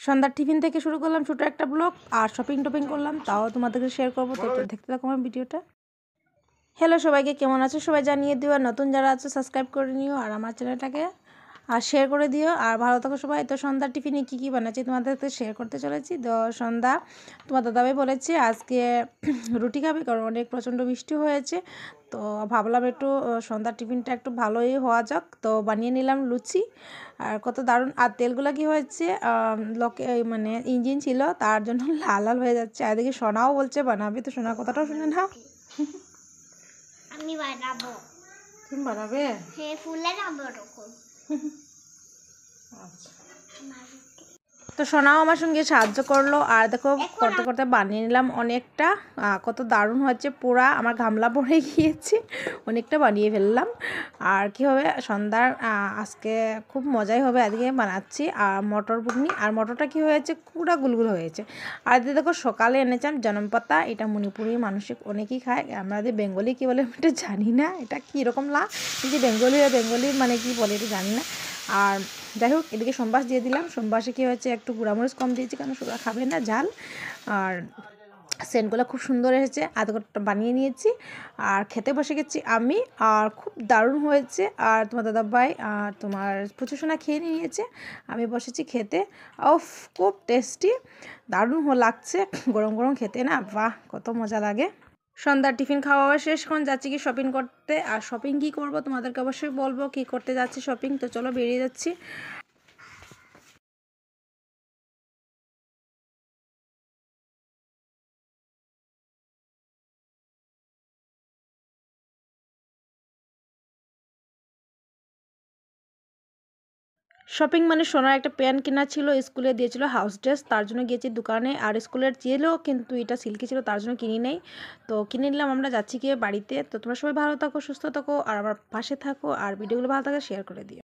সন্ধ্যার টিফিন থেকে শুরু করলাম ছোটো একটা ব্লগ আর শপিং করলাম, তাও তোমাদেরকে শেয়ার করবো। তো দেখতে থাকো আমার ভিডিওটা। হ্যালো সবাইকে, কেমন আছো সবাই জানিয়ে দিও, আর নতুন যারা আছো সাবস্ক্রাইব করে নিও আর আমার চ্যানেলটাকে আর শেয়ার করে দিও, আর ভালো থাকো সবাই। তো সন্ধ্যার টিফিনে কী বানাচ্ছি তোমাদেরকে শেয়ার করতে চলেছি। তো সন্ধ্যা তোমার দাদাভাই বলেছে আজকে রুটি খাবে, কারণ অনেক প্রচণ্ড বৃষ্টি হয়েছে। তো ভাবলাম একটু সন্ধ্যার টিফিনটা একটু ভালোই হওয়া যাক, তো বানিয়ে নিলাম লুচি। আর কত দারুণ! আর তেলগুলো কি হয়েছে, লোকে মানে ইঞ্জিন ছিল তার জন্য লাল লাল হয়ে যাচ্ছে। আর এদিকে সোনাও বলছে বানাবে, তো সোনার কথাটাও শুনে না। আমি বানাবো। তুমি বানাবে? হ্যাঁ, ফুলে যাবো ওরকম। আচ্ছা, তো সোনাও আমার সঙ্গে সাহায্য করলো। আর দেখো করতে করতে বানিয়ে নিলাম অনেকটা। কত দারুণ হচ্ছে, পুরা আমার গামলা পড়ে গিয়েছে, অনেকটা বানিয়ে ফেললাম। আর কী হবে সন্ধ্যার আজকে খুব মজাই হবে, আজকে বানাচ্ছি। আর মটর ঘুগনি, আর মটরটা কী হয়েছে পুরা গুলগুলো হয়েছে। আর এদিকে দেখো সকালে এনেছিলাম জনম পাতা, এটা মণিপুরি মানুষ অনেকেই খায়, আমরা যে বেঙ্গলি কী বলে এটা জানি না, এটা কীরকম যে বেঙ্গলি মানে কী বলে এটা জানি না। আর যাই হোক, এদিকে সোমবাস দিয়ে দিলাম। সোমবাসে কী হয়েছে একটু গুঁড়ামরিচ কম দিয়েছি, কারণ সবাই খাবে না ঝাল। আর সেন্টগুলো খুব সুন্দর এসেছে, আধ ঘন্টা বানিয়ে নিয়েছি আর খেতে বসে গেছি আমি। আর খুব দারুণ হয়েছে। আর তোমার দাদাভাই আর তোমার প্রচুরসোনা খেয়ে নিয়েছে, আমি বসেছি খেতে। ওফ, খুব টেস্টি, দারুণ লাগছে গরম গরম খেতে, না বাহ কত মজা লাগে। সন্ধ্যার টিফিন খাওয়া শেষ, এখন যাচ্ছি কি শপিং করতে। আর শপিং কি করব তোমাদেরকে অবশ্যই বলবো কি করতে যাচ্ছি শপিং। তো চলো বেরিয়ে যাচ্ছি। শপিং মানে সোনার একটা প্যান্ট কেনা ছিল, স্কুলে দিয়েছিল হাউস ড্রেস, তার জন্য গিয়েছি দোকানে। আর স্কুলের ছিল কিন্তু এটা সিল্কি ছিল, তার জন্য কিনি নেই। তো কিনে নিলাম, আমরা যাচ্ছি গিয়ে বাড়িতে। তো তোমরা সবাই ভালো থাকো, সুস্থ থাকো আর আমার পাশে থাকো, আর ভিডিওগুলো ভালো থাকে শেয়ার করে দিও।